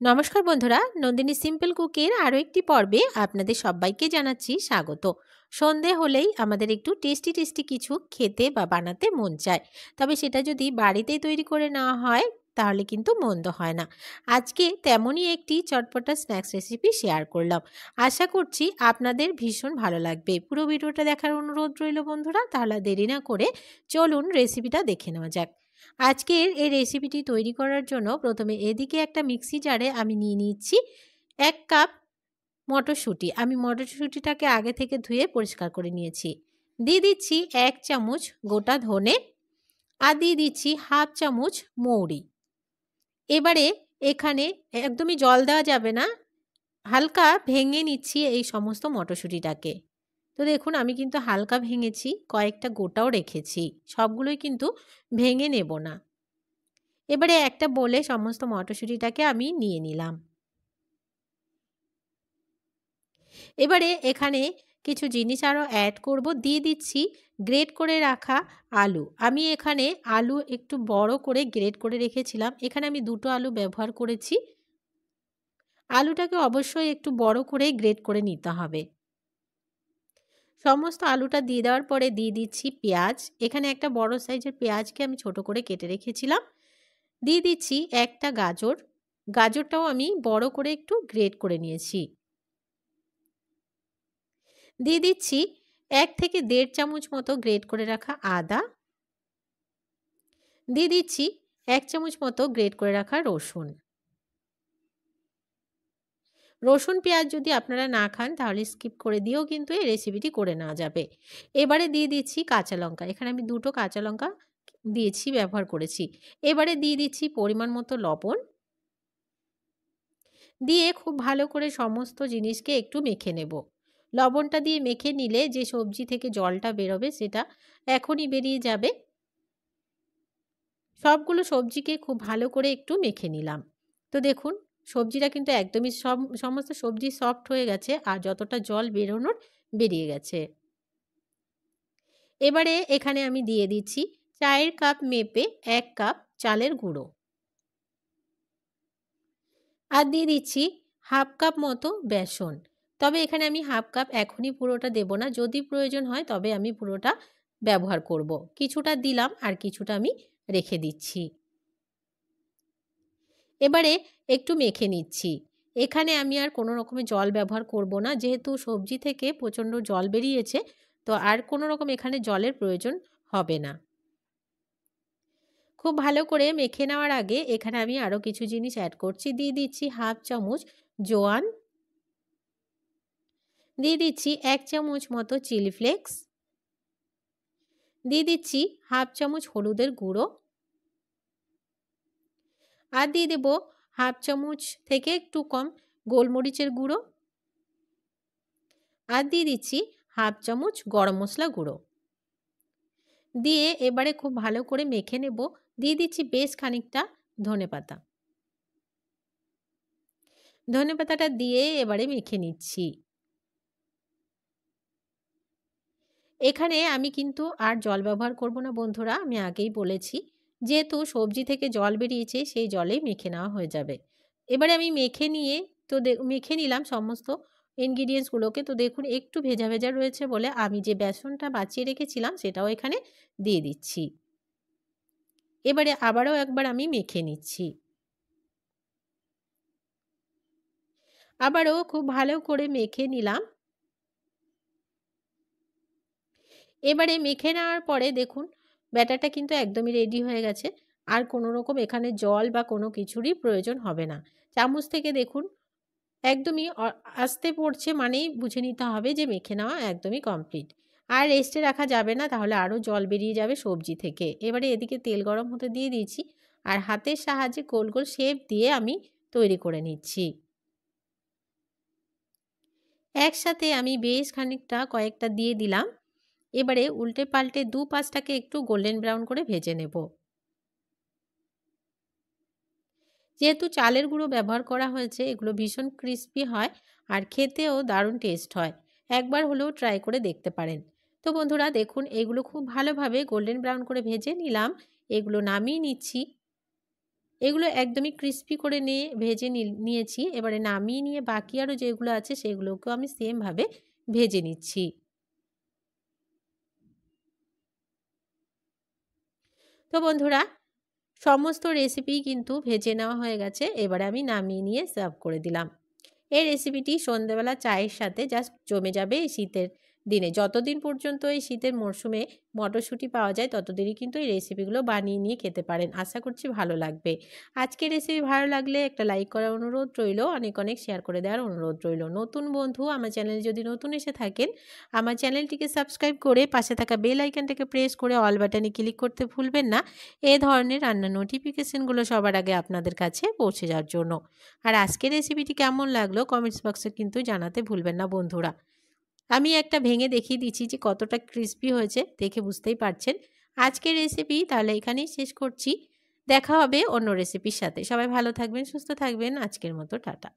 নমস্কার বন্ধুরা, নন্দিনী সিম্পল কুকের আরও একটি পর্বে আপনাদের সবাইকে জানাচ্ছি স্বাগত। সন্ধে হলেই আমাদের একটু টেস্টি টেস্টি কিছু খেতে বা বানাতে মন চায়, তবে সেটা যদি বাড়িতে তৈরি করে নেওয়া হয় তাহলে কিন্তু মন্দ হয় না। আজকে তেমনই একটি চটপটা স্ন্যাক্স রেসিপি শেয়ার করলাম। আশা করছি আপনাদের ভীষণ ভালো লাগবে। পুরো ভিডিওটা দেখার অনুরোধ রইল বন্ধুরা। তাহলে দেরি না করে চলুন রেসিপিটা দেখে নেওয়া যাক। আজকের এই রেসিপিটি তৈরি করার জন্য প্রথমে এদিকে একটা মিক্সি জারে আমি নিয়ে নিচ্ছি 1 কাপ মটরশুঁটি। আমি মটরশুঁটিটাকে আগে থেকে ধুয়ে পরিষ্কার করে নিয়েছি। দিয়ে দিচ্ছি 1 চামচ গোটা ধনে আর দিয়ে দিচ্ছি হাফ চামচ মৌরি। এবারে এখানে একদমই জল দেওয়া যাবে না, হালকা ভেঙে নিচ্ছি এই সমস্ত মটরশুঁটিটাকে। তো দেখুন আমি কিন্তু হালকা ভেঙেছি, কয়েকটা গোটাও রেখেছি, সবগুলোই কিন্তু ভেঙে নেব না। এবারে একটা বোলে সমস্ত মটরশুঁটিটাকে আমি নিয়ে নিলাম। এবারে এখানে কিছু জিনিস আরও অ্যাড করব। দিয়ে দিচ্ছি গ্রেট করে রাখা আলু। আমি এখানে আলু একটু বড় করে গ্রেট করে রেখেছিলাম। এখানে আমি 2টো আলু ব্যবহার করেছি। আলুটাকে অবশ্যই একটু বড় করে গ্রেট করে নিতে হবে। সমস্ত আলুটা দিয়ে দেওয়ার পরে দিয়ে দিচ্ছি পেঁয়াজ। এখানে একটা বড় সাইজের পেঁয়াজকে আমি ছোট করে কেটে রেখেছিলাম। দিয়ে দিচ্ছি একটা গাজর। গাজরটাও আমি বড় করে একটু গ্রেট করে নিয়েছি। দিয়ে দিচ্ছি 1 থেকে 1.5 চামচ মতো গ্রেট করে রাখা আদা। দিয়ে দিচ্ছি 1 চামচ মতো গ্রেট করে রাখা রসুন। রসুন পেঁয়াজ যদি আপনারা না খান তাহলে স্কিপ করে দিয়েও কিন্তু এই রেসিপিটি করে নেওয়া যাবে। এবারে দিয়ে দিচ্ছি কাঁচা লঙ্কা। এখানে আমি 2টো কাঁচা লঙ্কা দিয়েছি, ব্যবহার করেছি। এবারে দিয়ে দিচ্ছি পরিমাণ মতো লবণ। দিয়ে খুব ভালো করে সমস্ত জিনিসকে একটু মেখে নেব। লবণটা দিয়ে মেখে নিলে যে সবজি থেকে জলটা বেরোবে সেটা এখনই বেরিয়ে যাবে। সবগুলো সবজিকে খুব ভালো করে একটু মেখে নিলাম। তো দেখুন সবজিটা কিন্তু একদমই সমস্ত সবজি সফট হয়ে গেছে আর যতটা জল বেরোনোর বেরিয়ে গেছে। এবারে এখানে আমি দিয়ে দিচ্ছি চায়ের কাপ মেপে 1 কাপ চালের গুঁড়ো। আর দিয়ে দিচ্ছি হাফ কাপ মতো বেসন। তবে এখানে আমি হাফ কাপ এখনই পুরোটা দেব না, যদি প্রয়োজন হয় তবে আমি পুরোটা ব্যবহার করব। কিছুটা দিলাম আর কিছুটা আমি রেখে দিচ্ছি। এবারে একটু মেখে নিচ্ছি। এখানে আমি আর কোনো রকমের জল ব্যবহার করব না, যেহেতু সবজি থেকে প্রচণ্ড জল বেরিয়েছে, তো আর কোনো রকম এখানে জলের প্রয়োজন হবে না। খুব ভালো করে মেখে নেওয়ার আগে এখানে আমি আরও কিছু জিনিস অ্যাড করছি। দিয়ে দিচ্ছি হাফ চামচ জোয়ান। দিয়ে দিচ্ছি 1 চামচ মতো চিলি ফ্লেক্স। দিয়ে দিচ্ছি হাফ চামচ হলুদের গুঁড়ো। আর দিয়ে দেব হাফ চামচ থেকে একটু কম গোলমরিচের গুঁড়ো। আর দিয়ে দিচ্ছি হাফ চামচ গরম মশলা গুঁড়ো। দিয়ে এবারে খুব ভালো করে মেখে নেব। দিয়ে দিচ্ছি বেশ খানিকটা ধনেপাতা। ধনেপাতাটা দিয়ে এবারে মেখে নিচ্ছি। এখানে আমি কিন্তু আর জল ব্যবহার করব না বন্ধুরা, আমি আগেই বলেছি। যেহেতু সবজি থেকে জল বেরিয়েছে সেই জলেই মেখে নেওয়া হয়ে যাবে। এবারে আমি মেখে নিয়ে মেখে নিলাম সমস্ত ইনগ্রিডিয়েন্টসগুলোকে। তো দেখুন একটু ভেজা ভেজা রয়েছে বলে আমি যে বেসনটা বাঁচিয়ে রেখেছিলাম সেটাও এখানে দিয়ে দিচ্ছি। এবারে আবারও একবার আমি মেখে নিচ্ছি। আবারও খুব ভালো করে মেখে নিলাম। এবারে মেখে নেওয়ার পরে দেখুন ব্যাটারটা কিন্তু একদমই রেডি হয়ে গেছে। আর কোনো রকম এখানে জল বা কোনো কিছুরই প্রয়োজন হবে না। চামচ থেকে দেখুন একদমই আস্তে পড়ছে, মানেই বুঝে নিতে হবে যে মেখে নেওয়া একদমই কমপ্লিট। আর রেস্টে রাখা যাবে না, তাহলে আরও জল বেরিয়ে যাবে সবজি থেকে। এবারে এদিকে তেল গরম হতে দিয়ে দিয়েছি আর হাতের সাহায্যে গোল গোল শেপ দিয়ে আমি তৈরি করে নিচ্ছি। একসাথে আমি বেশ খানিকটা কয়েকটা দিয়ে দিলাম। এবারে উল্টে পাল্টে দুপাশটাকে একটু গোল্ডেন ব্রাউন করে ভেজে নেব। যেহেতু চালের গুঁড়ো ব্যবহার করা হয়েছে এগুলো ভীষণ ক্রিস্পি হয় আর খেতেও দারুণ টেস্ট হয়। একবার হলেও ট্রাই করে দেখতে পারেন। তো বন্ধুরা দেখুন এগুলো খুব ভালোভাবে গোল্ডেন ব্রাউন করে ভেজে নিলাম। এগুলো নামিয়ে নিচ্ছি। এগুলো একদমই ক্রিস্পি করে নিয়ে ভেজে নিয়েছি। এবারে নামিয়ে নিয়ে বাকি আরও যেগুলো আছে সেগুলোকেও আমি সেমভাবে ভেজে নিচ্ছি। তো বন্ধুরা, সমস্ত রেসিপিই কিন্তু ভেজে নেওয়া হয়ে গেছে। এবারে আমি নামিয়ে নিয়ে সার্ভ করে দিলাম। এই রেসিপিটি সন্ধ্যেবেলা চায়ের সাথে জাস্ট জমে যাবে এই শীতের দিনে। যতদিন পর্যন্ত এই শীতের মরশুমে মটরশুঁটি পাওয়া যায় ততদিনই কিন্তু এই রেসিপিগুলো বানিয়ে নিয়ে খেতে পারেন। আশা করছি ভালো লাগবে। আজকের রেসিপি ভালো লাগলে একটা লাইক করার অনুরোধ রইল, অনেক অনেক শেয়ার করে দেওয়ার অনুরোধ রইল। নতুন বন্ধু আমার চ্যানেলে যদি নতুন এসে থাকেন, আমার চ্যানেলটিকে সাবস্ক্রাইব করে পাশে থাকা বেল আইকনটাকে প্রেস করে অল বাটনে ক্লিক করতে ভুলবেন না, এ ধরনের রান্নার নোটিফিকেশনগুলো সবার আগে আপনাদের কাছে পৌঁছে যাওয়ার জন্য। আর আজকের রেসিপিটি কেমন লাগলো কমেন্টস বক্সে কিন্তু জানাতে ভুলবেন না বন্ধুরা। আমি একটা ভেঙে দেখিয়ে দিচ্ছি যে কতটা ক্রিস্পি হয়েছে, দেখে বুঝতেই পারছেন। আজকের রেসিপি তাহলে এখানেই শেষ করছি। দেখা হবে অন্য রেসিপির সাথে। সবাই ভালো থাকবেন, সুস্থ থাকবেন। আজকের মতো টাটা।